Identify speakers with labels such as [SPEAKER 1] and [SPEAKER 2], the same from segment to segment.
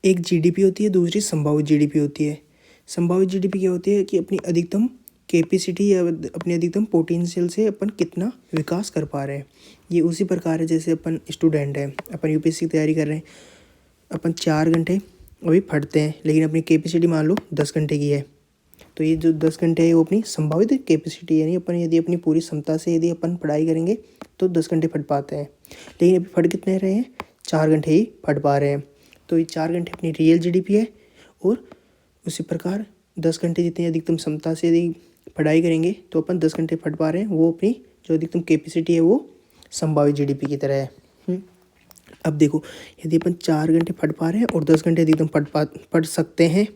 [SPEAKER 1] एक जीडीपी होती है, दूसरी संभावित जीडीपी होती है। संभावित जीडीपी क्या होती है कि अपनी अधिकतम कैपेसिटी या अपने अधिकतम पोटेंशियल से अपन कितना विकास कर पा रहे हैं। ये उसी प्रकार है जैसे अपन स्टूडेंट हैं, अपन यूपीएससी की तैयारी कर रहे हैं, अपन 4 घंटे अभी पढ़ते हैं, लेकिन अपनी कैपेसिटी मान लो 10 घंटे की है। तो ये जो 10 घंटे है वो अपनी संभावित कैपेसिटी, यानी अपन यदि अपनी पूरी क्षमता से यदि अपन पढ़ाई करेंगे तो 10 घंटे पढ़ पाते हैं। लेकिन अभी पढ़ कितने रहे हैं, 4 घंटे ही पढ़ पा रहे हैं। तो ये 4 घंटे अपनी रियल जीडीपी है। और उसी प्रकार 10 घंटे जितनी अधिकतम क्षमता से यदि पढ़ाई करेंगे तो अपन 10 घंटे पढ़ पा रहे हैं, वो अपनी जो अधिकतम कैपेसिटी है वो संभावित जीडीपी की तरह है। अब देखो, यदि अपन 4 घंटे पढ़ पा रहे हैं और 10 घंटे अधिकतम पढ़ सकते हैं,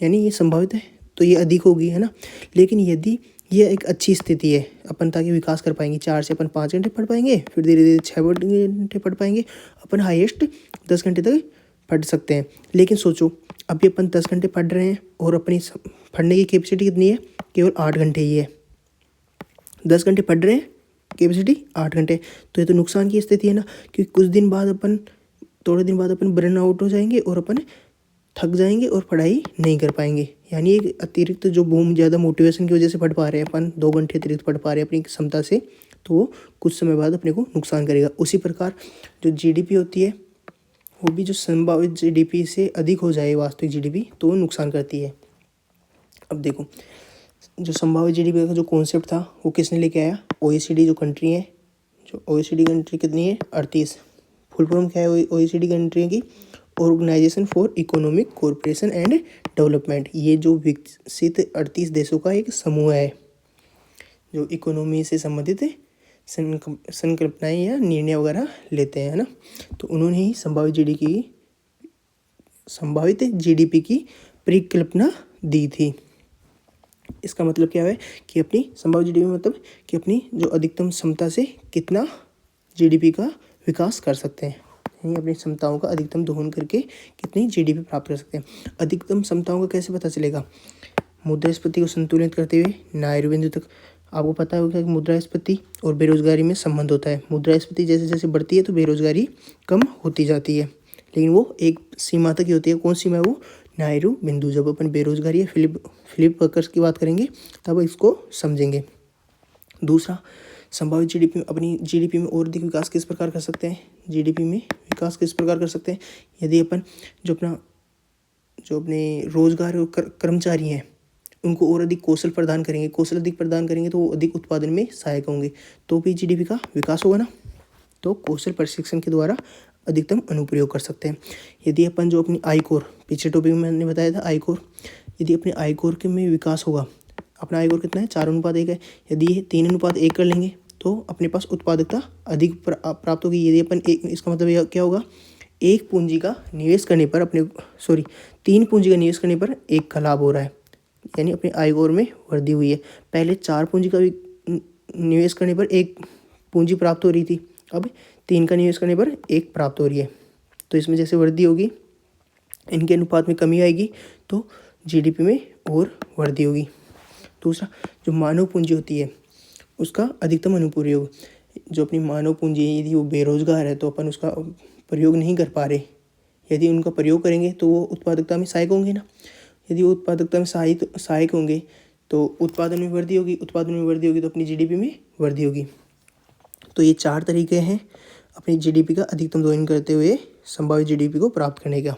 [SPEAKER 1] यानी ये संभावित है, तो ये अधिक होगी, है ना। लेकिन यदि ये एक अच्छी स्थिति है, अपन ताकि विकास कर पाएंगे, 4 से अपन 5 घंटे पढ़ पाएंगे, फिर धीरे धीरे 6 घंटे पढ़ पाएंगे, अपन हाईएस्ट 10 घंटे तक पढ़ सकते हैं। लेकिन सोचो, अभी अपन 10 घंटे पढ़ रहे हैं और अपनी पढ़ने की कैपेसिटी कितनी है, केवल 8 घंटे ही है। 10 घंटे पढ़ रहे हैं, कैपेसिटी 8 घंटे, तो ये तो नुकसान की स्थिति है ना, क्योंकि कुछ दिन बाद अपन, थोड़े दिन बाद अपन बर्न आउट हो जाएंगे और अपन थक जाएंगे और पढ़ाई नहीं कर पाएंगे। यानी एक अतिरिक्त जो बहुत ज़्यादा मोटिवेशन की वजह से पढ़ पा रहे हैं अपन, 2 घंटे अतिरिक्त पढ़ पा रहे हैं अपनी क्षमता से, तो वो कुछ समय बाद अपने को नुकसान करेगा। उसी प्रकार जो जीडीपी होती है वो भी जो संभावित जीडीपी से अधिक हो जाए वास्तविक जीडीपी, तो वो नुकसान करती है। अब देखो, जो संभावित जीडीपी का जो कॉन्सेप्ट था वो किसने लेके आया, ओईसीडी जो कंट्री है, जो ओईसीडी कंट्री कितनी है, 38। फुल फॉर्म क्या है ओईसीडी कंट्री की, Organisation for Economic Cooperation and Development. ये जो विकसित 38 देशों का एक समूह है जो इकोनॉमी से संबंधित संकल्पनाएं या निर्णय वगैरह लेते हैं, है ना। तो उन्होंने ही संभावित जीडीपी की परिकल्पना दी थी। इसका मतलब क्या है कि अपनी संभावित जीडीपी मतलब कि अपनी जो अधिकतम क्षमता से कितना जीडीपी का विकास कर सकते हैं, यानी अपनी क्षमताओं का अधिकतम दोहन करके कितनी जीडीपी प्राप्त कर सकते हैं। अधिकतम क्षमताओं का कैसे पता चलेगा, मुद्रास्फीति को संतुलित करते हुए नायरू बिंदु तक। आपको पता होगा कि मुद्रास्फीति और बेरोजगारी में संबंध होता है। मुद्रास्फीति जैसे जैसे बढ़ती है तो बेरोजगारी कम होती जाती है, लेकिन वो एक सीमा तक ही होती है। कौन सीमा है वो, नायरू बिंदु। जब अपन बेरोजगारी या फिलिप वर्कर्स की बात करेंगे तब इसको समझेंगे। दूसरा, संभावित जीडीपी, अपनी जीडीपी में और अधिक विकास किस प्रकार कर सकते हैं, जीडीपी में विकास किस प्रकार कर सकते हैं, यदि अपन जो अपने रोजगार कर्मचारी हैं उनको और अधिक कौशल प्रदान करेंगे, कौशल अधिक प्रदान करेंगे तो वो अधिक उत्पादन में सहायक होंगे, तो भी जीडीपी का विकास होगा ना। तो कौशल प्रशिक्षण के द्वारा अधिकतम अनुप्रयोग कर सकते हैं। यदि अपन जो अपनी आई कोर, पिछले टॉपिक में मैंने बताया था आई कोर, यदि अपने आई कोर के में विकास होगा, अपना आई कोर कितना है, 4:1 है, यदि ये 3:1 कर लेंगे तो अपने पास उत्पादकता अधिक प्राप्त होगी। यदि अपन इसका मतलब क्या होगा, 3 पूंजी का निवेश करने पर 3 पूंजी का निवेश करने पर 1 का लाभ हो रहा है, यानी अपने आई कोर में वृद्धि हुई है। पहले 4 पूंजी का निवेश करने पर 1 पूंजी प्राप्त हो रही थी, अब 3 का निवेश करने पर 1 प्राप्त हो रही है। तो इसमें जैसे वृद्धि होगी, इनके अनुपात में कमी आएगी तो जीडीपी में और वृद्धि होगी। दूसरा, जो मानव पूंजी होती है उसका अधिकतम अनुप्रयोग। जो अपनी मानव पूंजी है, यदि वो बेरोजगार है तो अपन उसका प्रयोग नहीं कर पा रहे, यदि उनका प्रयोग करेंगे तो वो उत्पादकता में सहायक होंगे ना। यदि वो उत्पादकता में सहायक होंगे तो उत्पादन में वृद्धि होगी, उत्पादन में वृद्धि होगी तो अपनी जीडीपी में वृद्धि होगी। तो ये 4 तरीके हैं अपनी जीडीपी का अधिकतम दोहन करते हुए संभावित जीडीपी को प्राप्त करने का।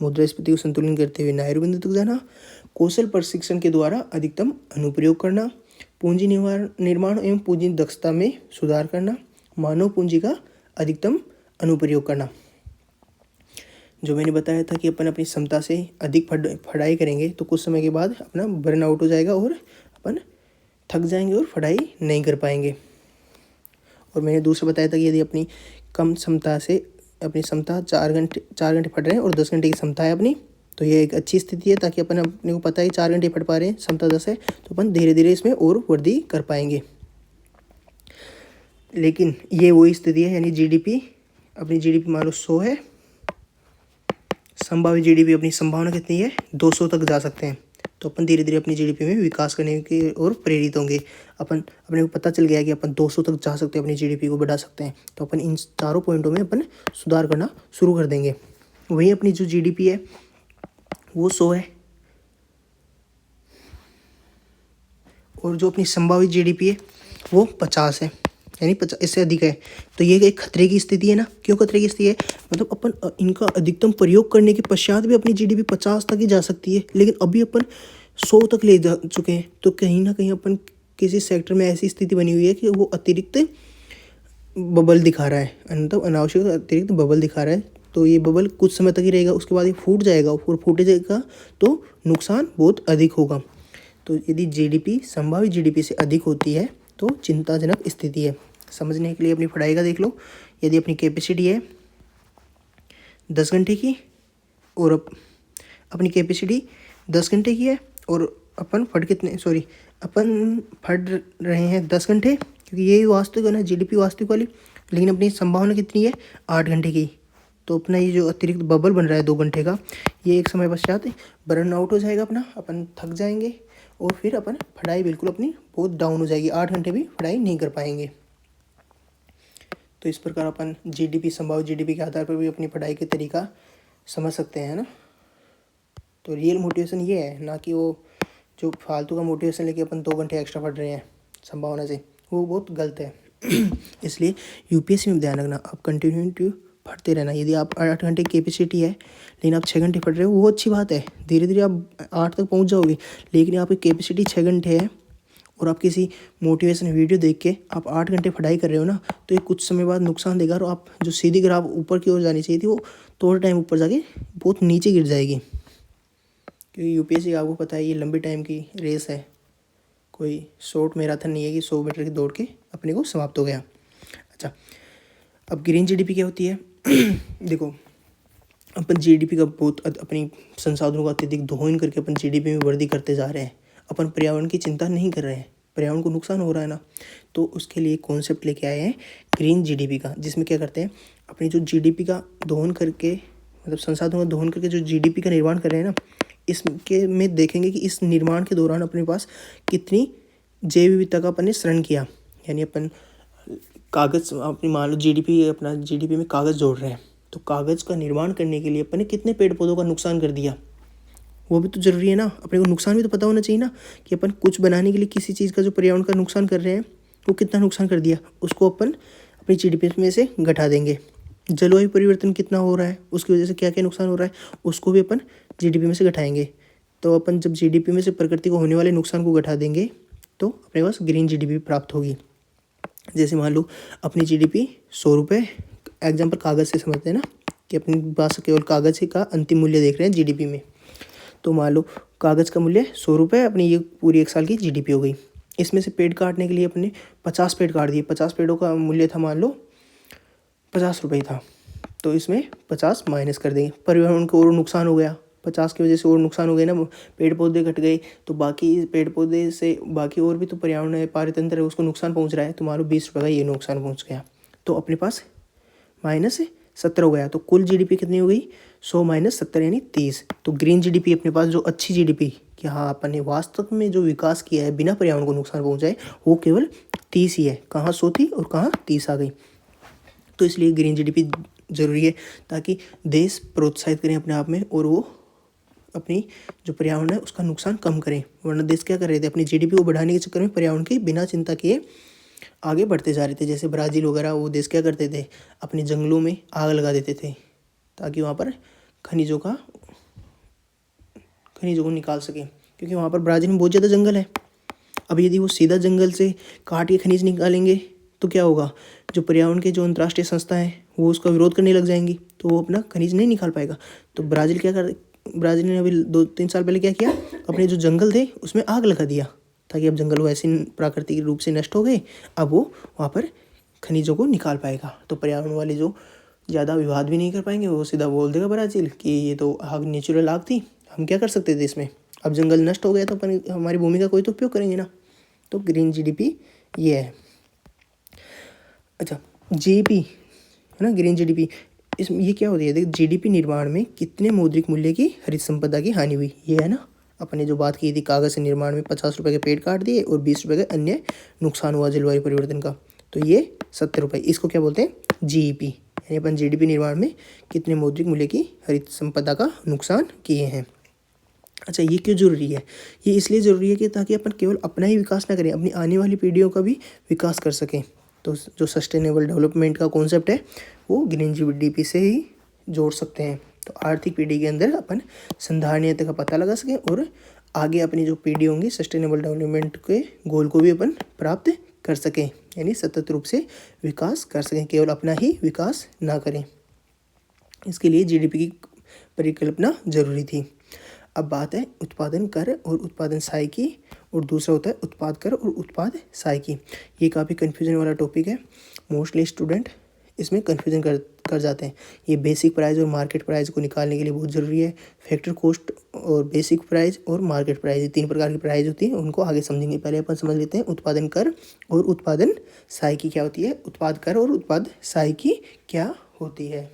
[SPEAKER 1] मुद्रास्फीति को संतुलन करते हुए नायरू बिंदु तक जाना, कौशल प्रशिक्षण के द्वारा अधिकतम अनुप्रयोग करना, पूंजी निर्माण एवं पूंजी दक्षता में सुधार करना, मानव पूंजी का अधिकतम अनुप्रयोग करना। जो मैंने बताया था कि अपन अपनी क्षमता से अधिक पढ़ाई करेंगे तो कुछ समय के बाद अपना बर्न आउट हो जाएगा और अपन थक जाएंगे और पढ़ाई नहीं कर पाएंगे। और मैंने दूसरा बताया था कि यदि अपनी कम क्षमता से अपनी क्षमता 4 घंटे पढ़ रहे हैं और 10 घंटे की क्षमता है अपनी, तो ये एक अच्छी स्थिति है, ताकि अपन अपने को पता है 4 घंटे पढ़ पा रहे हैं, क्षमता 10 है, तो अपन धीरे धीरे इसमें और वृद्धि कर पाएंगे। लेकिन ये वही स्थिति है, यानी जीडीपी, अपनी जीडीपी मान लो 100 है, संभावित जीडीपी अपनी संभावना कितनी है, 200 तक जा सकते हैं, तो अपन धीरे धीरे अपनी जीडीपी में विकास करने की ओर प्रेरित होंगे। अपने को पता चल गया कि अपन 200 तक जा सकते हैं, अपनी जीडीपी को बढ़ा सकते हैं, तो अपन इन चारों पॉइंटों में अपन सुधार करना शुरू कर देंगे। वहीं अपनी जो जीडीपी है वो 100 है, और जो अपनी संभावित जीडीपी है वो 50 है, यानी 50 इससे अधिक है। तो ये एक खतरे की स्थिति है ना। क्यों खतरे की स्थिति है? मतलब अपन इनका अधिकतम प्रयोग करने के पश्चात भी अपनी जीडीपी 50 तक ही जा सकती है, लेकिन अभी अपन 100 तक ले जा चुके हैं। तो कहीं ना कहीं अपन किसी सेक्टर में ऐसी स्थिति बनी हुई है कि वो अतिरिक्त बबल दिखा रहा है, मतलब अनावश्यक अतिरिक्त बबल दिखा रहा है। तो ये बबल कुछ समय तक ही रहेगा, उसके बाद ये फूट जाएगा, और फूट जाएगा तो नुकसान बहुत अधिक होगा। तो यदि जीडीपी संभावित जीडीपी से अधिक होती है तो चिंताजनक स्थिति है। समझने के लिए अपनी पढ़ाई का देख लो। यदि अपनी कैपेसिटी है 10 घंटे की, और अपनी कैपेसिटी 10 घंटे की है, और अपन फट रहे हैं 10 घंटे, क्योंकि यही वास्तविक है ना जीडीपी वास्तविक वाली। लेकिन अपनी संभावना कितनी है? 8 घंटे की। तो अपना ये जो अतिरिक्त बबल बन रहा है 2 घंटे का, ये एक समय पश्चात बर्न आउट हो जाएगा अपना, अपन थक जाएंगे, और फिर अपन पढ़ाई बिल्कुल अपनी बहुत डाउन हो जाएगी, 8 घंटे भी पढ़ाई नहीं कर पाएंगे। तो इस प्रकार अपन जीडीपी संभावित जीडीपी के आधार पर भी अपनी पढ़ाई के तरीका समझ सकते हैं ना। तो रियल मोटिवेशन ये है, ना कि वो जो फालतू का मोटिवेशन लेके अपन 2 घंटे एक्स्ट्रा पढ़ रहे हैं संभावना से, वो बहुत गलत है। इसलिए यूपीएससी में ध्यान रखना, आप कंटिन्यू पढ़ते रहना। यदि आप 8 घंटे की कैपेसिटी है लेकिन आप 6 घंटे पढ़ रहे हो, वो अच्छी बात है, धीरे धीरे आप 8 तक पहुंच जाओगे। लेकिन आपकी कैपेसिटी 6 घंटे है और आप किसी मोटिवेशन वीडियो देख के आप 8 घंटे पढ़ाई कर रहे हो ना, तो ये कुछ समय बाद नुकसान देगा, और आप जो सीधी ग्राफ ऊपर की ओर जानी चाहिए थी वो थोड़ा टाइम ऊपर जाके बहुत नीचे गिर जाएगी। क्योंकि यूपीएससी आपको पता है ये लंबी टाइम की रेस है, कोई शॉर्ट मैराथन नहीं है कि 100 मीटर की दौड़ के अपने को समाप्त हो गया। अच्छा, अब ग्रीन जीडीपी क्या होती है? देखो, अपन जीडीपी का बहुत अपनी संसाधनों का अत्यधिक दोहन करके अपन जीडीपी में वृद्धि करते जा रहे हैं। अपन पर्यावरण की चिंता नहीं कर रहे हैं, पर्यावरण को नुकसान हो रहा है ना। तो उसके लिए कॉन्सेप्ट लेके आए हैं ग्रीन जीडीपी का, जिसमें क्या करते हैं, अपनी जो जीडीपी का दोहन करके, मतलब संसाधनों का दोहन करके जो जीडीपी का निर्माण कर रहे हैं ना, इसके में देखेंगे कि इस निर्माण के दौरान अपने पास कितनी जैव विविधता का अपन ने शरण किया। यानी अपन कागज़, अपनी मान लो जीडीपी, अपना जीडीपी में कागज़ जोड़ रहे हैं, तो कागज़ का निर्माण करने के लिए अपन ने कितने पेड़ पौधों का नुकसान कर दिया, वो भी तो ज़रूरी है ना। अपने को नुकसान भी तो पता होना चाहिए ना, कि अपन कुछ बनाने के लिए किसी चीज़ का जो पर्यावरण का नुकसान कर रहे हैं वो कितना नुकसान कर दिया, उसको अपन अपनी जीडीपी में से घटा देंगे। जलवायु परिवर्तन कितना हो रहा है, उसकी वजह से क्या क्या नुकसान हो रहा है, उसको भी अपन जीडीपी में से घटाएंगे। तो अपन जब जीडीपी में से प्रकृति को होने वाले नुकसान को घटा देंगे तो अपने पास ग्रीन जीडीपी प्राप्त होगी। जैसे मान लो अपनी जीडीपी 100 रुपये, एग्जाम्पल कागज़ से समझते हैं ना, कि अपने पास केवल कागज़ का अंतिम मूल्य देख रहे हैं जीडीपी में। तो मान लो कागज़ का मूल्य 100 रुपये, अपनी ये पूरी 1 साल की जीडीपी हो गई। इसमें से पेड़ काटने के लिए अपने 50 पेड़ काट दिए, 50 पेड़ों का मूल्य था मान लो 50 रुपये था, तो इसमें 50 माइनस कर देंगे। पर्यावरण को और नुकसान हो गया, 50 की वजह से और नुकसान हो गए ना, पेड़ पौधे घट गए, तो बाकी पेड़ पौधे से बाकी और भी तो पर्यावरण है, पारितंत्र है, उसको नुकसान पहुंच रहा है। तो मान लो 20 रुपये का ये नुकसान पहुंच गया, तो अपने पास -70 हो गया। तो कुल जीडीपी कितनी हो गई? 100 - 70 यानी 30। तो ग्रीन जीडीपी अपने पास जो अच्छी जीडीपी, कि हाँ अपन ने वास्तव में जो विकास किया है बिना पर्यावरण को नुकसान पहुंचाए, वो केवल 30 ही है। कहाँ 100 थी और कहाँ 30 आ गई। तो इसलिए ग्रीन जीडीपी ज़रूरी है, ताकि देश प्रोत्साहित करें अपने आप में, और वो अपनी जो पर्यावरण है उसका नुकसान कम करें। वरना देश क्या कर रहे थे, अपनी जीडीपी को बढ़ाने के चक्कर में पर्यावरण की बिना चिंता किए आगे बढ़ते जा रहे थे। जैसे ब्राज़ील वगैरह, वो देश क्या करते थे, अपने जंगलों में आग लगा देते थे ताकि वहाँ पर खनिजों को निकाल सकें, क्योंकि वहाँ पर ब्राज़ील में बहुत ज़्यादा जंगल है। अब यदि वो सीधा जंगल से काट के खनिज निकालेंगे तो क्या होगा, जो पर्यावरण के जो अंतर्राष्ट्रीय संस्था हैं वो उसका विरोध करने लग जाएंगी, तो वो अपना खनिज नहीं निकाल पाएगा। तो ब्राज़ील ने अभी 2-3 साल पहले क्या किया, अपने जो जंगल थे उसमें आग लगा दिया, ताकि अब जंगल वैसे प्राकृतिक रूप से नष्ट हो गए, अब वो वहाँ पर खनिजों को निकाल पाएगा। तो पर्यावरण वाले जो ज़्यादा विवाद भी नहीं कर पाएंगे, वो सीधा बोल देगा ब्राज़ील कि ये तो आग नेचुरल आग थी, हम क्या कर सकते थे इसमें, अब जंगल नष्ट हो गया तो अपन हमारी भूमि का कोई तो उपयोग करेंगे ना। तो ग्रीन जीडीपी ये है। अच्छा, जीडीपी है ना, ग्रीन जीडीपी, ये क्या होती है, देख जीडीपी निर्माण में कितने मौद्रिक मूल्य की हरित संपदा की हानि हुई, ये है ना। अपने जो बात की थी, कागज़ से निर्माण में 50 रुपये के पेड़ काट दिए और 20 रुपये का अन्य नुकसान हुआ जलवायु परिवर्तन का, तो ये 70 रुपये, इसको क्या बोलते हैं, जीईपी, यानी अपन जीडीपी निर्माण में कितने मौद्रिक मूल्य की हरित संपदा का नुकसान किए हैं। अच्छा, ये क्यों ज़रूरी है? ये इसलिए ज़रूरी है कि ताकि अपन केवल अपना ही विकास ना करें, अपनी आने वाली पीढ़ियों का भी विकास कर सकें। तो जो सस्टेनेबल डेवलपमेंट का कॉन्सेप्ट है वो ग्रीन जीडीपी से ही जोड़ सकते हैं। तो आर्थिक पीढ़ी के अंदर अपन संधारणीयता का पता लगा सकें और आगे अपनी जो पीढ़ी होंगी सस्टेनेबल डेवलपमेंट के गोल को भी अपन प्राप्त कर सकें, यानी सतत रूप से विकास कर सकें, केवल अपना ही विकास ना करें। इसके लिए जीडीपी की परिकल्पना जरूरी थी। अब बात है उत्पादन कर और उत्पादन साई की, और दूसरा होता है उत्पाद कर और उत्पाद साई की। ये काफ़ी कन्फ्यूजन वाला टॉपिक है, मोस्टली स्टूडेंट इसमें कन्फ्यूजन कर जाते हैं। ये बेसिक प्राइस और मार्केट प्राइस को निकालने के लिए बहुत ज़रूरी है। फैक्टर कॉस्ट और बेसिक प्राइस और मार्केट प्राइस, ये 3 प्रकार की प्राइस होती है, उनको आगे समझेंगे। पहले अपन समझ लेते हैं उत्पादन कर और उत्पादन साई की क्या होती है। उत्पाद कर और उत्पाद साई की क्या होती है।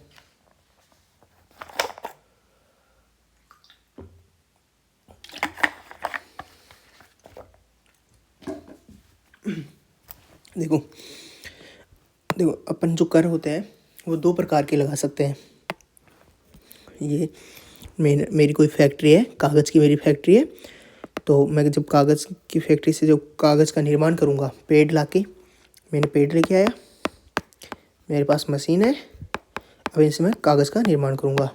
[SPEAKER 1] देखो अपन जो कर होते हैं वो 2 प्रकार के लगा सकते हैं। ये मेरी कोई फैक्ट्री है, कागज़ की मेरी फैक्ट्री है, तो मैं जब कागज़ की फैक्ट्री से जो कागज़ का निर्माण करूँगा, पेड़ लाके मैंने पेड़ लेके आया, मेरे पास मशीन है, अब इनसे मैं कागज़ का निर्माण करूँगा।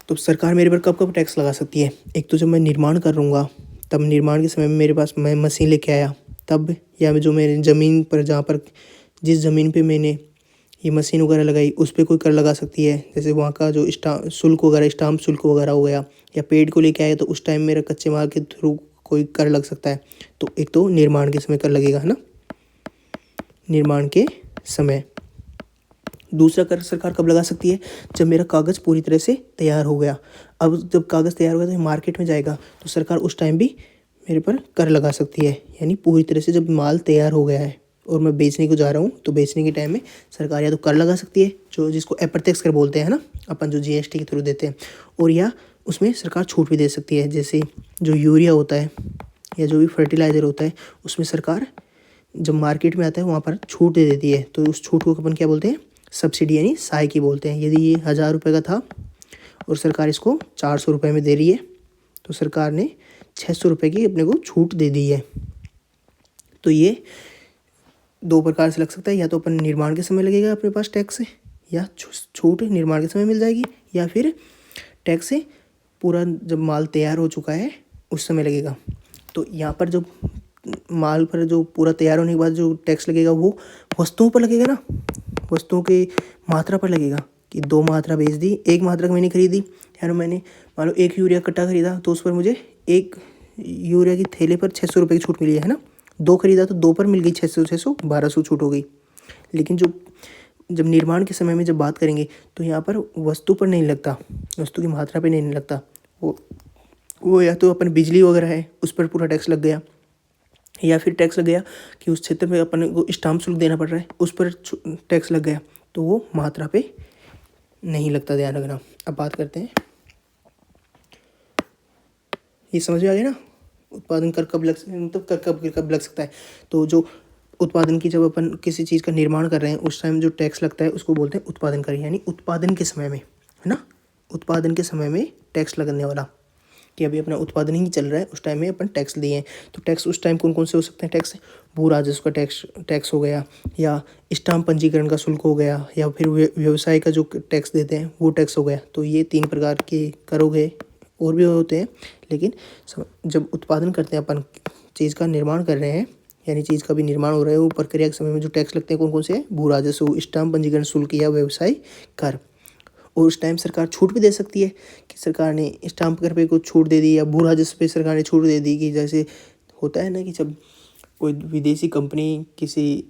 [SPEAKER 1] तो सरकार मेरे पर कब कब टैक्स लगा सकती है? एक तो जब मैं निर्माण कर लूँगा, तब निर्माण के समय में मेरे पास मैं मशीन लेके आया तब, या जो मेरे ज़मीन पर जहाँ पर जिस ज़मीन पे मैंने ये मशीन वगैरह लगाई उस पर कोई कर लगा सकती है। जैसे वहाँ का जो शुल्क वगैरह, स्टाम्प शुल्क वगैरह हो गया, या पेड़ को लेके आया तो उस टाइम मेरा कच्चे माल के थ्रू कोई कर लग सकता है। तो एक तो निर्माण के समय कर लगेगा, है ना, निर्माण के समय। दूसरा कर सरकार कब लगा सकती है? जब मेरा कागज़ पूरी तरह से तैयार हो गया। अब जब कागज़ तैयार हो गया तो मार्केट में जाएगा, तो सरकार उस टाइम भी मेरे पर कर लगा सकती है। यानी पूरी तरह से जब माल तैयार हो गया है और मैं बेचने को जा रहा हूँ, तो बेचने के टाइम में सरकार या तो कर लगा सकती है, जो जिसको अप्रत्यक्ष कर बोलते हैं ना, अपन जो जीएसटी के थ्रू देते हैं, और या उसमें सरकार छूट भी दे सकती है। जैसे जो यूरिया होता है या जो भी फर्टिलाइज़र होता है, उसमें सरकार जब मार्केट में आता है वहाँ पर छूट दे देती है। तो उस छूट को अपन क्या बोलते हैं? सब्सिडी, यानी सहायकी बोलते हैं। यदि ये 1000 रुपये का था और सरकार इसको 400 रुपये में दे रही है, तो सरकार ने 600 रुपये की अपने को छूट दे दी है। तो ये 2 प्रकार से लग सकता है, या तो अपन निर्माण के समय लगेगा अपने पास टैक्स, या छूट निर्माण के समय मिल जाएगी, या फिर टैक्स पूरा जब माल तैयार हो चुका है उस समय लगेगा। तो यहाँ पर जब माल पर जो पूरा तैयार होने के बाद जो टैक्स लगेगा वो वस्तुओं पर लगेगा ना, वस्तुओं की मात्रा पर लगेगा। कि 2 मात्रा बेच दी, 1 मात्रा मैंने खरीदी, यानी मैंने मान लो 1 यूरिया कट्टा खरीदा, तो उस पर मुझे 1 यूरिया की थैले पर 600 रुपये की छूट मिली है ना। 2 खरीदा तो 2 पर मिल गई 600 1200 छूट हो गई। लेकिन जब निर्माण के समय में जब बात करेंगे तो यहाँ पर वस्तु पर नहीं लगता, वस्तु की मात्रा पर नहीं लगता, वो या तो अपन बिजली वगैरह है उस पर पूरा टैक्स लग गया, या फिर टैक्स लग गया कि उस क्षेत्र में अपन को स्टाम्प शुल्क देना पड़ रहा है, उस पर टैक्स लग गया, तो वो मात्रा पे नहीं लगता, ध्यान रखना। अब बात करते हैं, ये समझ में आ गया ना, उत्पादन कर कब कब लग सकता है। तो जो उत्पादन की, जब अपन किसी चीज़ का निर्माण कर रहे हैं उस टाइम जो टैक्स लगता है उसको बोलते हैं उत्पादन कर, यानी उत्पादन के समय में, है ना, उत्पादन के समय में टैक्स लगने वाला, कि अभी अपना उत्पादन ही चल रहा है उस टाइम में अपन टैक्स दिए हैं। तो टैक्स उस टाइम कौन कौन से हो सकते हैं? टैक्स भू राजस्व का टैक्स हो गया, या स्टाम्प पंजीकरण का शुल्क हो गया, या फिर व्यवसाय का जो टैक्स देते हैं वो टैक्स हो गया। तो ये 3 प्रकार के कर हो गए, और भी होते हैं। लेकिन जब उत्पादन करते हैं अपन, चीज़ का निर्माण कर रहे हैं, यानी चीज़ का भी निर्माण हो रहा है, वो प्रक्रिया के समय में जो टैक्स लगते हैं कौन कौन से हैं? भू राजस्व, स्टाम्प पंजीकरण शुल्क, या व्यवसाय कर। और उस टाइम सरकार छूट भी दे सकती है, कि सरकार ने स्टाम्प कर पे कुछ छूट दे दी, या भू राजस्व पे सरकार ने छूट दे दी। कि जैसे होता है ना कि जब कोई विदेशी कंपनी किसी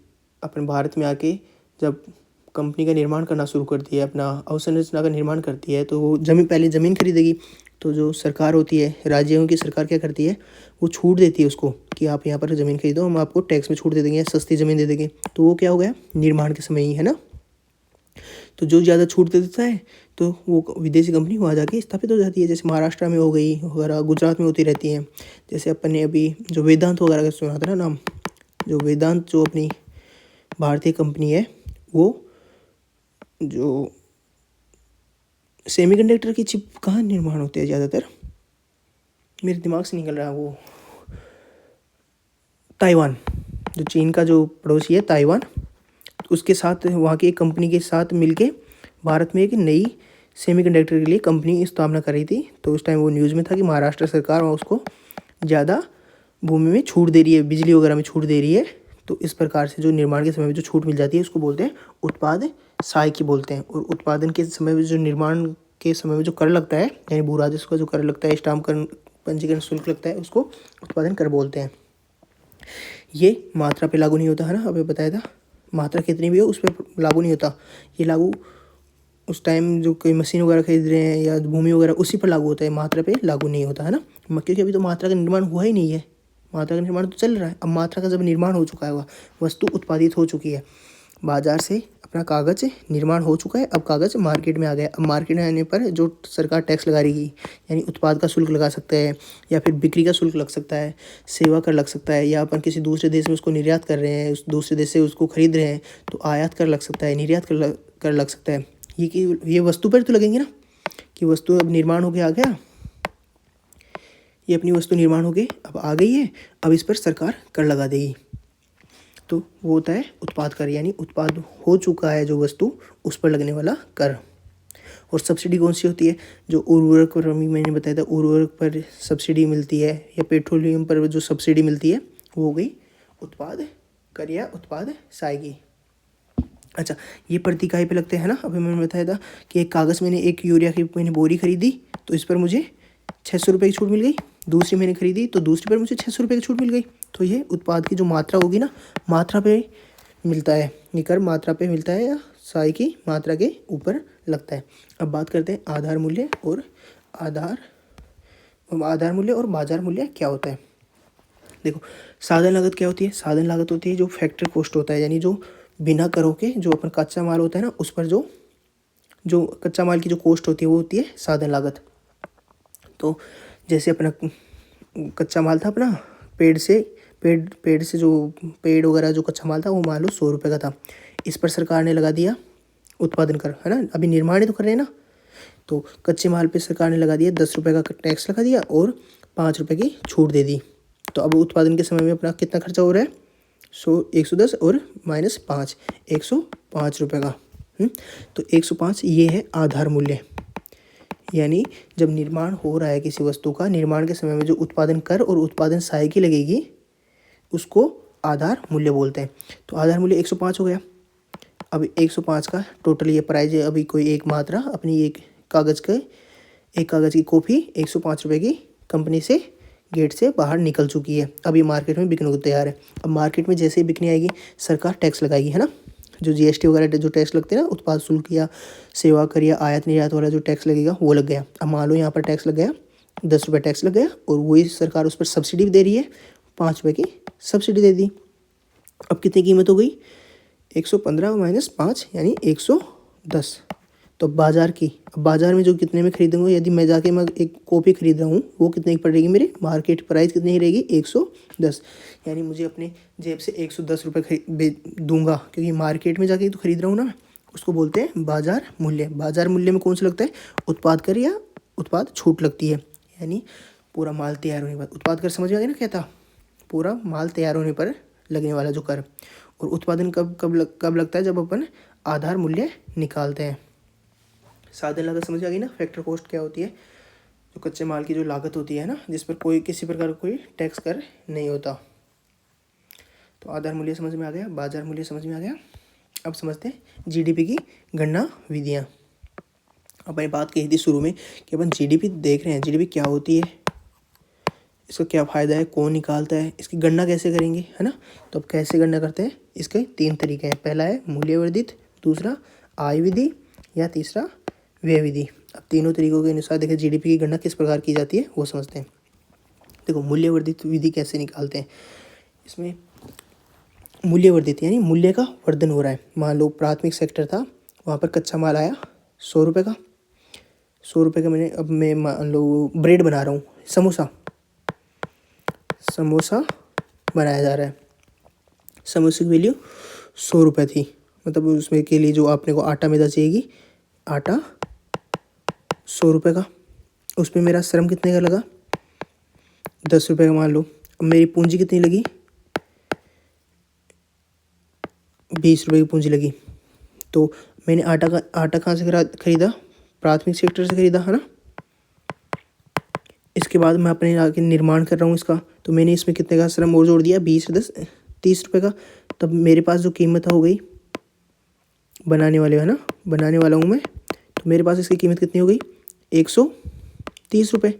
[SPEAKER 1] अपने भारत में आके जब कंपनी का निर्माण करना शुरू करती है, अपना अवसंरचना का निर्माण करती है, तो वो पहले ज़मीन खरीदेगी। तो जो सरकार होती है, राज्यों की सरकार क्या करती है, वो छूट देती है उसको, कि आप यहाँ पर ज़मीन खरीदो, हम आपको टैक्स में छूट दे देंगे, सस्ती ज़मीन दे देंगे। तो वो क्या हो गया? निर्माण के समय ही, है ना। तो जो ज़्यादा छूट दे देता है तो वो विदेशी कंपनी वहाँ जाके स्थापित हो जाती है। जैसे महाराष्ट्र में हो गई वगैरह, गुजरात में होती रहती हैं। जैसे अपन ने अभी जो वेदांत वगैरह का सुना था ना नाम, जो वेदांत जो अपनी भारतीय कंपनी है वो जो सेमीकंडक्टर की चिप कहाँ निर्माण होते हैं ज़्यादातर, मेरे दिमाग से निकल रहा है वो, ताइवान, जो चीन का जो पड़ोसी है ताइवान, उसके साथ वहाँ की एक कंपनी के साथ मिलके भारत में एक नई सेमीकंडक्टर के लिए कंपनी स्थापना कर रही थी। तो उस टाइम वो न्यूज़ में था कि महाराष्ट्र सरकार उसको ज़्यादा भूमि में छूट दे रही है, बिजली वगैरह में छूट दे रही है। तो इस प्रकार से जो निर्माण के समय में जो छूट मिल जाती है उसको बोलते हैं उत्पाद सहायकी बोलते हैं। और उत्पादन के समय में जो निर्माण के समय में जो कर लगता है, यानी भू राजस्व का जो कर लगता है, स्टाम्प पंजीकरण शुल्क लगता है, उसको उत्पादन कर बोलते हैं। ये मात्रा पे लागू नहीं होता है ना, अभी बताया था, मात्रा कितनी भी हो उस पर लागू नहीं होता। ये लागू उस टाइम जो कोई मशीन वगैरह खरीद रहे हैं या भूमि वगैरह उसी पर लागू होता है, मात्रा पे लागू नहीं होता है ना, क्योंकि अभी तो मात्रा का निर्माण हुआ ही नहीं है, मात्रा का निर्माण तो चल रहा है। अब मात्रा का जब निर्माण हो चुका है, वह वस्तु उत्पादित हो चुकी है, बाजार से अपना कागज़ निर्माण हो चुका है, अब कागज़ मार्केट में आ गया। अब मार्केट में आने पर जो सरकार टैक्स लगा रही, यानी उत्पाद का शुल्क लगा सकता है, या फिर बिक्री का शुल्क लग सकता है, सेवा कर लग सकता है, या अपन किसी दूसरे देश में उसको निर्यात कर रहे हैं, उस दूसरे देश से उसको खरीद रहे हैं तो आयात कर लग सकता है, निर्यात कर लग सकता है। ये वस्तु पर तो लगेंगे ना, कि वस्तु अब निर्माण होके आ गया, ये अपनी वस्तु निर्माण हो गई, अब आ गई है, अब इस पर सरकार कर लगा देगी। तो वो होता है उत्पाद कर, यानी उत्पाद हो चुका है जो वस्तु, उस पर लगने वाला कर। और सब्सिडी कौन सी होती है, जो उर्वरक पर, अभी मैंने बताया था, उर्वरक पर सब्सिडी मिलती है या पेट्रोलियम पर जो सब्सिडी मिलती है, वो हो गई उत्पाद कर या उत्पाद सहायकी। अच्छा, ये प्रति इकाई पे लगते हैं ना। अभी मैंने बताया था कि एक कागज़, मैंने एक यूरिया की मैंने बोरी खरीदी तो इस पर मुझे 600 रुपये की छूट मिल गई। दूसरी मैंने खरीदी तो दूसरी पर मुझे 600 रुपये की छूट मिल गई। तो ये उत्पाद की जो मात्रा होगी ना, मात्रा पे मिलता है, ये कर मात्रा पे मिलता है या सहायकी मात्रा के ऊपर लगता है। अब बात करते हैं आधार मूल्य और आधार मूल्य और बाजार मूल्य क्या होता है। देखो, साधन लागत क्या होती है, साधन लागत होती है जो फैक्ट्री कॉस्ट होता है, यानी जो बिना करों के जो अपन कच्चा माल होता है ना, उस पर जो कच्चा माल की जो कॉस्ट होती है वो होती है साधन लागत। तो जैसे अपना कच्चा माल था अपना पेड़ से जो पेड़ वगैरह जो कच्चा माल था वो मान लो 100 रुपये का था, इस पर सरकार ने लगा दिया उत्पादन कर, है ना, अभी निर्माण ही तो कर रहे हैं ना। तो कच्चे माल पे सरकार ने लगा दिया 10 रुपये का टैक्स लगा दिया और 5 रुपये की छूट दे दी। तो अब उत्पादन के समय में अपना कितना खर्चा हो रहा है, 110 और -5, 105 रुपये का। तो 105 ये है आधार मूल्य, यानी जब निर्माण हो रहा है किसी वस्तु का, निर्माण के समय में जो उत्पादन कर और उत्पादन सहायकी लगेगी उसको आधार मूल्य बोलते हैं। तो आधार मूल्य 105 हो गया। अब 105 का टोटल ये प्राइस है। अभी कोई एक मात्रा अपनी एक कागज़ की कॉपी 105 रुपये की कंपनी से गेट से बाहर निकल चुकी है, अब ये मार्केट में बिकने को तैयार है। अब मार्केट में जैसे ही बिकने आएगी सरकार टैक्स लगाएगी, है ना, जो जीएसटी वगैरह जो टैक्स लगते हैं ना, उत्पाद शुल्क या सेवा कर या आयात निर्यात वाला जो टैक्स लगेगा वो लग गया। अब मान लो यहाँ पर टैक्स लग गया, 10 रुपये टैक्स लग गया, और वही सरकार उस पर सब्सिडी भी दे रही है, 5 रुपये की सब्सिडी दे दी। अब कितनी कीमत हो गई, 115 -5 यानी 110। तो बाजार की, अब बाजार में जो कितने में खरीदूंगा, यदि मैं जाके मैं एक कॉपी खरीद रहा हूँ वो कितने की पड़ेगी, मेरे मार्केट प्राइस कितनी ही रहेगी, 110। यानी मुझे अपने जेब से 110 रुपये दूंगा, क्योंकि मार्केट में जाके तो खरीद रहा हूँ ना, उसको बोलते हैं बाजार मूल्य। बाजार मूल्य में कौन सा लगता है, उत्पाद कर या उत्पाद छूट लगती है, यानी पूरा माल तैयार होने पर। उत्पाद कर समझ में आ गया ना क्या था, पूरा माल तैयार होने पर लगने वाला जो कर। और उत्पादन कब लगता है, जब अपन आधार मूल्य निकालते हैं। साधन लागत समझ आ गई ना, फैक्टर कॉस्ट क्या होती है, जो कच्चे माल की जो लागत होती है ना, जिस पर कोई किसी प्रकार का कोई टैक्स कर नहीं होता। तो आधार मूल्य समझ में आ गया, बाजार मूल्य समझ में आ गया। अब समझते हैं जीडीपी की गणना विधियाँ। अब मैंने बात कही थी शुरू में कि अपन जीडीपी देख रहे हैं, जीडीपी क्या होती है, इसका क्या फ़ायदा है, कौन निकालता है, इसकी गणना कैसे करेंगे, है ना। तो अब कैसे गणना करते हैं, इसके 3 तरीके हैं। पहला है मूल्यवर्धित, दूसरा आय विधि, या तीसरा व्यय विधि। अब तीनों तरीकों के अनुसार देखिए जीडीपी की गणना किस प्रकार की जाती है वो समझते हैं। देखो, मूल्यवर्धित विधि कैसे निकालते हैं। इसमें मूल्यवर्धित यानी मूल्य का वर्धन हो रहा है। मान लो प्राथमिक सेक्टर था, वहाँ पर कच्चा माल आया 100 रुपये का, 100 रुपये का मैंने, अब मैं मान लो ब्रेड बना रहा हूँ, समोसा बनाया जा रहा है, समोसे की वैल्यू 100 रुपये थी, मतलब उसमें के लिए जो आपने को आटा मैदा चाहिएगी, आटा 100 रुपये का, उसमें मेरा श्रम कितने का लगा, 10 रुपये का मान लो। अब मेरी पूंजी कितनी लगी, 20 रुपये की पूंजी लगी। तो मैंने आटा कहाँ से खरीदा, प्राथमिक सेक्टर से खरीदा, है ना। इसके बाद मैं अपने आगे निर्माण कर रहा हूँ इसका, तो मैंने इसमें कितने का श्रम और जोड़ दिया, 20 10 30 रुपये का। तब मेरे पास जो कीमत हो गई बनाने वाले, है ना, बनाने वाला हूँ मैं, तो मेरे पास इसकी कीमत कितनी हो गई, 130 रुपये।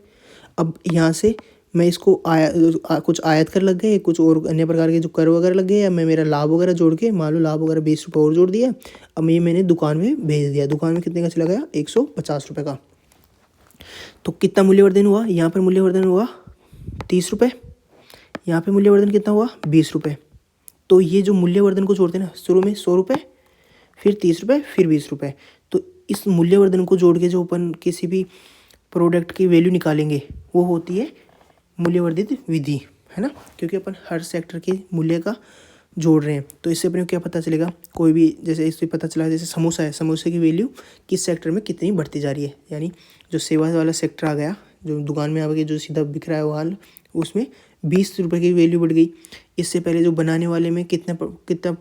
[SPEAKER 1] अब यहाँ से मैं इसको कुछ आयत कर लग गए, कुछ और अन्य प्रकार के जो कर वगैरह लग गए, या मैं मेरा लाभ वगैरह जोड़ के, मान लो लाभ वगैरह 20 रुपये और जोड़ दिया। अब ये मैंने दुकान में भेज दिया, दुकान में कितने का चला गया, 150 रुपये का। तो कितना मूल्यवर्धन हुआ, यहाँ पर मूल्यवर्धन हुआ 30 रुपये, यहाँ पे मूल्यवर्धन कितना हुआ, 20 रुपये। तो ये जो मूल्यवर्धन को जोड़ते हैं ना, शुरू में 100 रुपये, फिर 30 रुपये, फिर 20 रुपये, तो इस मूल्यवर्धन को जोड़ के जो अपन किसी भी प्रोडक्ट की वैल्यू निकालेंगे वो होती है मूल्यवर्धित विधि, है ना, क्योंकि अपन हर सेक्टर के मूल्य का जोड़ रहे हैं। तो इससे अपने को क्या पता चलेगा, कोई भी, जैसे इससे पता चला जैसे समोसा है, समोसे की वैल्यू किस सेक्टर में कितनी बढ़ती जा रही है, यानी जो सेवा वाला सेक्टर आ गया, जो दुकान में आ गया, जो सीधा बिक रहा है वो उसमें 20 रुपये की वैल्यू बढ़ गई। इससे पहले जो बनाने वाले में कितना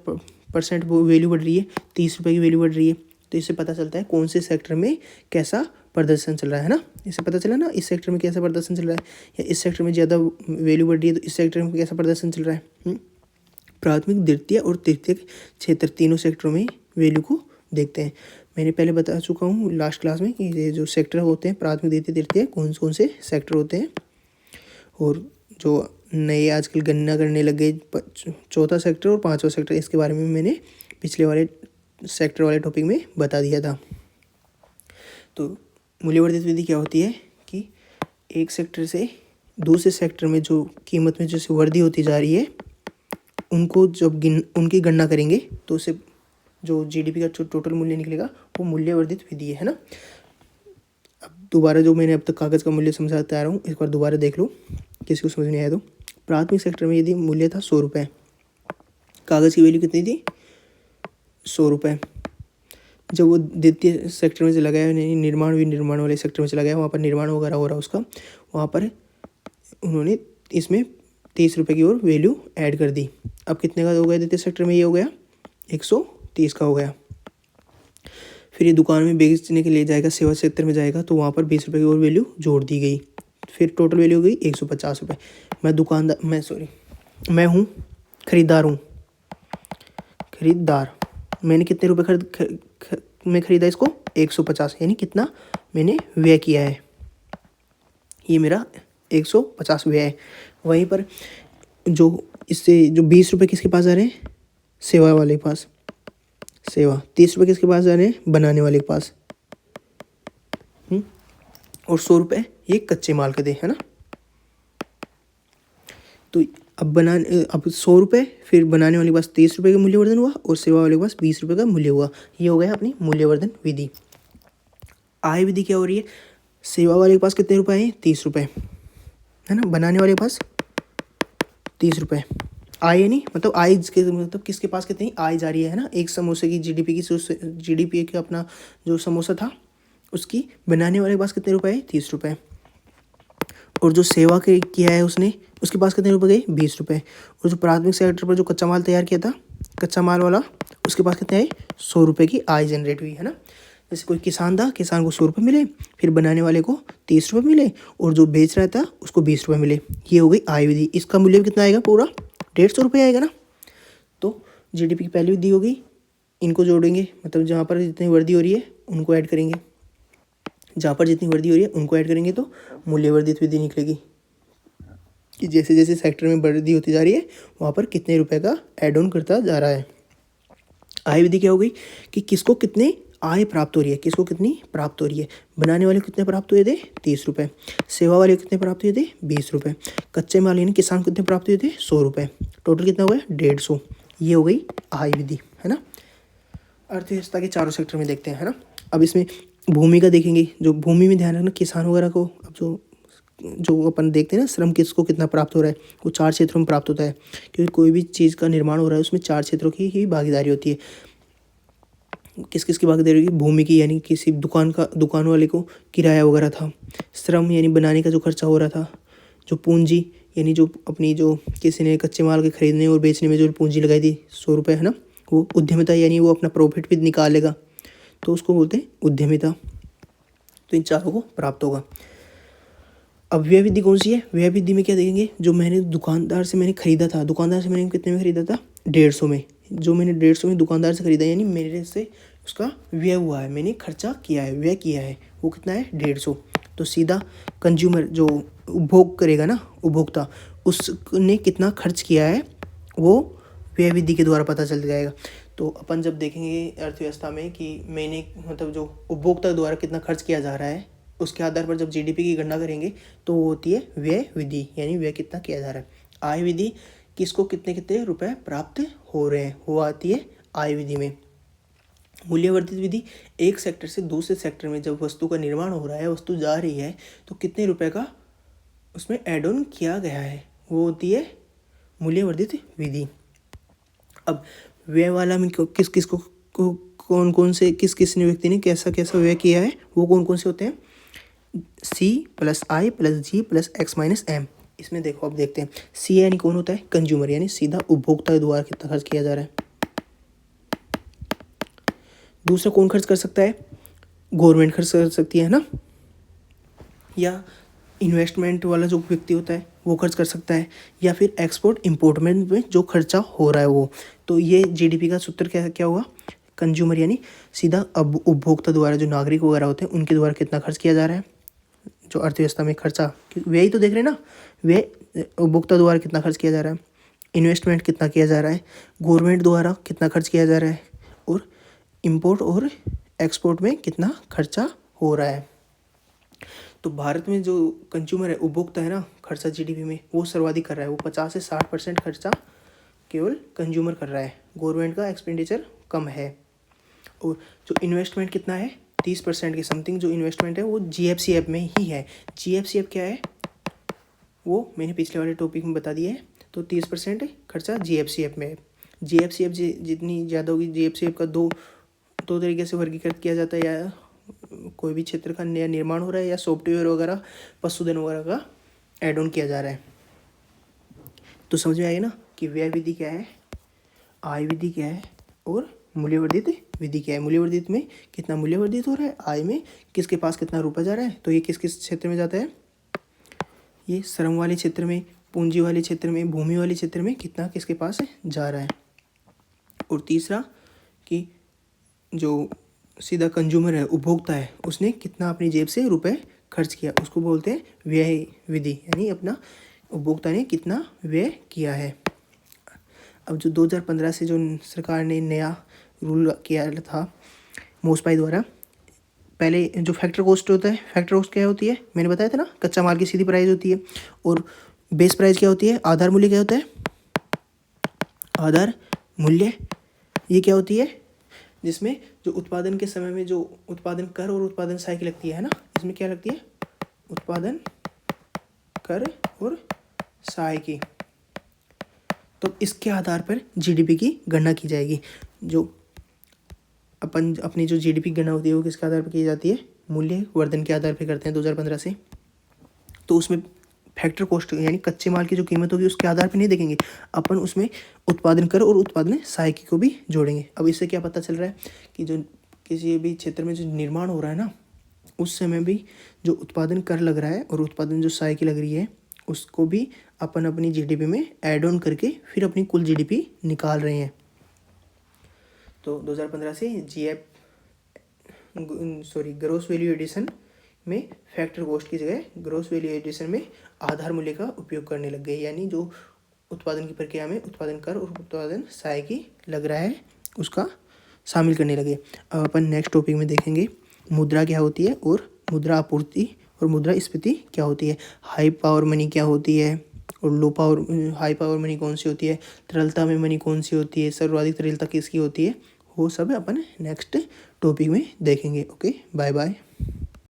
[SPEAKER 1] परसेंट वो वैल्यू बढ़ रही है, 30 रुपये की वैल्यू बढ़ रही है। तो इससे पता चलता है कौन से सेक्टर में कैसा प्रदर्शन चल रहा है ना, इससे पता चला ना, इस सेक्टर में कैसा प्रदर्शन चल रहा है, या इस सेक्टर में ज़्यादा वैल्यू बढ़ रही है तो इस सेक्टर में कैसा प्रदर्शन चल रहा है। प्राथमिक, द्वितीय और तृतीय क्षेत्र, तीनों सेक्टरों में वैल्यू को देखते हैं। मैंने पहले बता चुका हूँ लास्ट क्लास में कि ये जो सेक्टर होते हैं प्राथमिक, द्वितीय, तृतीय, कौन से सेक्टर होते हैं। और जो नए आजकल गणना करने लग गए, चौथा सेक्टर और पांचवा सेक्टर, इसके बारे में मैंने पिछले वाले सेक्टर वाले टॉपिक में बता दिया था। तो मूल्यवर्धित विधि क्या होती है कि एक सेक्टर से दूसरे सेक्टर में जो कीमत में जैसे वृद्धि होती जा रही है, उनको जब उनकी गणना करेंगे तो उससे जो जीडीपी का टोटल मूल्य निकलेगा वो मूल्यवर्धित विधि है ना। अब दोबारा जो मैंने अब तक कागज़ का मूल्य समझाता आ रहा हूँ, एक बार दोबारा देख लो किसी को समझ नहीं आया तो। प्राथमिक सेक्टर में यदि मूल्य था 100 रुपये, कागज़ की वैल्यू कितनी थी, 100 रुपये। जब वो द्वितीय सेक्टर में चला गया, निर्माण वाले सेक्टर में चला गया, वहाँ पर निर्माण वगैरह हो रहा उसका, वहाँ पर उन्होंने इसमें 30 रुपये की और वैल्यू ऐड कर दी। अब कितने का हो गया द्वितीय सेक्टर में, ये हो गया 130 का हो गया। फिर ये दुकान में बेचने के लिए जाएगा, सेवा सेक्टर में जाएगा, तो वहाँ पर 20 रुपये की और वैल्यू जोड़ दी गई, फिर टोटल वैल्यू हो गई 150 रुपये। मैं हूँ खरीदार, मैंने कितने रुपये में ख़रीदा इसको, 150, यानी कितना मैंने व्यय किया है, ये मेरा 150 व्यय है। वहीं पर जो इससे जो 20 रुपये किसके पास आ रहे हैं, सेवा वाले के पास, 30 रुपये किसके पास आ रहे हैं, बनाने वाले के पास, और 100 रुपये ये कच्चे माल के दे, है ना। तो अब 100 रुपये, फिर बनाने वाले के पास 30 रुपये का मूल्यवर्धन हुआ और सेवा वाले के पास 20 रुपये का मूल्य हुआ। ये हो गया अपनी मूल्यवर्धन विधि। आय विधि क्या हो रही है, सेवा वाले के पास कितने रुपए हैं, 30 रुपये, है ना, बनाने वाले के पास 30 रुपये। आय यानी मतलब आय के मतलब किसके पास कितनी आय जा रही है ना, एक समोसे की जीडीपी का अपना जो समोसा था उसकी बनाने वाले के पास कितने रुपए है, 30 रुपये। और जो सेवा के किया है उसने, उसके पास कितने रुपए गए, 20 रुपये। और जो प्राथमिक सेक्टर पर जो कच्चा माल तैयार किया था, कच्चा माल वाला, उसके पास कितने आए, 100 रुपये की आय जनरेट हुई, है ना। जैसे कोई किसान था, किसान को 100 रुपये मिले, फिर बनाने वाले को 30 रुपये मिले, और जो बेच रहा था उसको 20 रुपये मिले। ये हो गई आय विधि। इसका मूल्य कितना आएगा, पूरा 150 रुपये आएगा ना। तो जीडीपी की पहली विधि होगी, इनको जोड़ेंगे, मतलब जहाँ पर जितनी वृद्धि हो रही है उनको ऐड करेंगे, जहाँ पर जितनी वृद्धि हो रही है उनको ऐड करेंगे, तो मूल्यवर्धित विधि निकलेगी कि जैसे जैसे सेक्टर में वृद्धि होती जा रही है वहाँ पर कितने रुपए का ऐड ऑन करता जा रहा है। आय विधि क्या हो गई कि किसको कितने आय प्राप्त हो रही है, किसको कितनी प्राप्त हो रही है। बनाने वाले को कितने प्राप्त हुए थे, 30 रुपये। सेवा वाले को कितने प्राप्त हुए थे, 20 रुपये। कच्चे माल यानी किसान को कितने प्राप्त हुए थे, 100 रुपये। टोटल कितना हुआ, 150। ये हो गई आय विधि, है ना। अर्थव्यवस्था के चारों सेक्टर में देखते हैं, है ना। अब इसमें भूमि का देखेंगे, जो भूमि में ध्यान रखना किसान वगैरह को, अब जो अपन देखते हैं ना, श्रम किसको कितना प्राप्त हो रहा है, वो 4 क्षेत्रों में प्राप्त होता है, क्योंकि कोई भी चीज़ का निर्माण हो रहा है उसमें 4 क्षेत्रों की ही भागीदारी होती है। किस किस की भागीदारी होगी, भूमि की यानी किसी दुकान वाले को किराया वगैरह था, श्रम यानी बनाने का जो खर्चा हो रहा था, जो पूंजी यानी जो अपनी जो किसी ने कच्चे माल के खरीदने और बेचने में जो पूंजी लगाई थी 100 रुपये है ना, वो उद्यमिता यानी वो अपना प्रॉफिट भी निकालेगा, तो उसको बोलते हैं उद्यमिता। तो इन चारों को प्राप्त होगा। अब व्यय विधि कौन सी है, व्यय विधि में क्या देखेंगे, जो मैंने दुकानदार से मैंने खरीदा था, दुकानदार से मैंने कितने में खरीदा था, 150 में, जो मैंने 150 में दुकानदार से खरीदा यानी मेरे से उसका व्यय हुआ है, मैंने खर्चा किया है, व्यय किया है, वो कितना है 150। तो सीधा कंज्यूमर जो उपभोग करेगा ना, उपभोक्ता, उसने कितना खर्च किया है वो व्यय विधि के द्वारा पता चल जाएगा। तो अपन जब देखेंगे अर्थव्यवस्था में कि मैंने मतलब जो उपभोक्ता द्वारा कितना खर्च किया जा रहा है, उसके आधार पर जब जीडीपी की गणना करेंगे तो वो होती है व्यय विधि, यानी व्यय कितना किया जा रहा है। आय विधि किसको कितने कितने रुपए प्राप्त हो रहे हैं, वो आती है आय विधि में। मूल्यवर्धित विधि, एक सेक्टर से दूसरे सेक्टर में जब वस्तु का निर्माण हो रहा है, वस्तु जा रही है, तो कितने रुपए का उसमें एड ऑन किया गया है, वो होती है मूल्यवर्धित विधि। अब व्यय वाला में किस किस को कौन कौन से किस किस व्यक्ति ने कैसा कैसा व्यय किया है, वो कौन कौन से होते हैं, C + I + G + X - M। इसमें देखो, अब देखते हैं C यानी कौन होता है, कंज्यूमर, यानी सीधा उपभोक्ता द्वारा कितना खर्च किया जा रहा है। दूसरा कौन खर्च कर सकता है, गवर्नमेंट खर्च कर सकती है ना, या इन्वेस्टमेंट वाला जो व्यक्ति होता है वो खर्च कर सकता है, या फिर एक्सपोर्ट इम्पोर्ट में जो खर्चा हो रहा है वो। तो ये जीडीपी का सूत्र क्या क्या हुआ, कंज्यूमर यानी सीधा अब उपभोक्ता द्वारा, जो नागरिक वगैरह होते हैं उनके द्वारा कितना खर्च किया जा रहा है, जो अर्थव्यवस्था में खर्चा, व्यय तो देख रहे हैं ना, व्यय उपभोक्ता द्वारा कितना खर्च किया जा रहा है, इन्वेस्टमेंट कितना किया जा रहा है, गवर्नमेंट द्वारा कितना खर्च किया जा रहा है, और इम्पोर्ट और एक्सपोर्ट में कितना खर्चा हो रहा है। तो भारत में जो कंज्यूमर है, उपभोक्ता है ना, खर्चा जीडीपी में वो सर्वाधिक कर रहा है, वो 50 से 60% खर्चा केवल कंज्यूमर कर रहा है, गवर्नमेंट का एक्सपेंडिचर कम है। और जो इन्वेस्टमेंट कितना है, 30% के समथिंग जो इन्वेस्टमेंट है वो जीएफसीएफ में ही है। जीएफसीएफ क्या है, वो मैंने पिछले वाले टॉपिक में बता दिया है। तो 30% खर्चा जीएफसीएफ में है। जीएफसीएफ जितनी ज़्यादा होगी, जीएफसीएफ का दो तरीके से वर्गीकृत किया जाता है, या कोई भी क्षेत्र का नया निर्माण हो रहा है, या सॉफ्टवेयर वगैरह, पशुधन वगैरह का ऐड ऑन किया जा रहा है। तो समझ में आएगा ना कि व्यय विधि क्या है, आय विधि क्या है, और मूल्यवर्धित विधि क्या है। मूल्यवर्धित में कितना मूल्यवर्धित हो रहा है, आय में किसके पास कितना रुपया जा रहा है, तो ये किस किस क्षेत्र में जाता है, ये श्रम वाले क्षेत्र में, पूंजी वाले क्षेत्र में, भूमि वाले क्षेत्र में कितना किसके पास जा रहा है। और तीसरा कि जो सीधा कंज्यूमर है, उपभोक्ता है, उसने कितना अपनी जेब से रुपए खर्च किया, उसको बोलते हैं व्यय विधि, यानी अपना उपभोक्ता ने कितना व्यय किया है। अब जो 2015 से जो सरकार ने नया रूल किया था मोसपाई द्वारा, पहले जो फैक्टर कॉस्ट होता है, फैक्टर कॉस्ट क्या होती है, मैंने बताया था ना, कच्चा माल की सीधी प्राइस होती है, और बेस प्राइस क्या होती है, आधार मूल्य क्या होता है, आधार मूल्य ये क्या होती है, जिसमें जो उत्पादन के समय में जो उत्पादन कर और उत्पादन सहायक लगती है ना, इसमें क्या लगती है, उत्पादन कर और सहायकी। तो इसके आधार पर जीडीपी की गणना की जाएगी। जो अपन अपनी जो जीडीपी की गणना होती है वो किसके आधार पर की जाती है, मूल्य वर्धन के आधार पर करते हैं 2015 से। तो उसमें फैक्टर कॉस्ट यानी कच्चे माल की जो कीमत होगी उसके आधार पर नहीं देखेंगे अपन, उसमें उत्पादन कर और उत्पादन सहायकी को भी जोड़ेंगे। अब इससे क्या पता चल रहा है कि जो किसी भी क्षेत्र में जो निर्माण हो रहा है ना, उस समय भी जो उत्पादन कर लग रहा है और उत्पादन जो सहायकी लग रही है उसको भी अपन अपनी जीडीपी में ऐड ऑन करके फिर अपनी कुल जीडीपी निकाल रहे हैं। तो 2015 से ग्रॉस वैल्यू एडिशन में फैक्टर कॉस्ट की जगह ग्रॉस वैल्यू एडिशन में आधार मूल्य का उपयोग करने लग गए, यानी जो उत्पादन की प्रक्रिया में उत्पादन कर और उत्पादन सहायकी लग रहा है उसका शामिल करने लगे। अब अपन नेक्स्ट टॉपिक में देखेंगे मुद्रा क्या होती है, और मुद्रा आपूर्ति और मुद्रा स्फीति क्या होती है, हाई पावर मनी क्या होती है, और हाई पावर मनी कौन सी होती है, तरलता में मनी कौन सी होती है, सर्वाधिक तरलता किसकी होती है, वो सब अपन नेक्स्ट टॉपिक में देखेंगे। Okay, bye bye.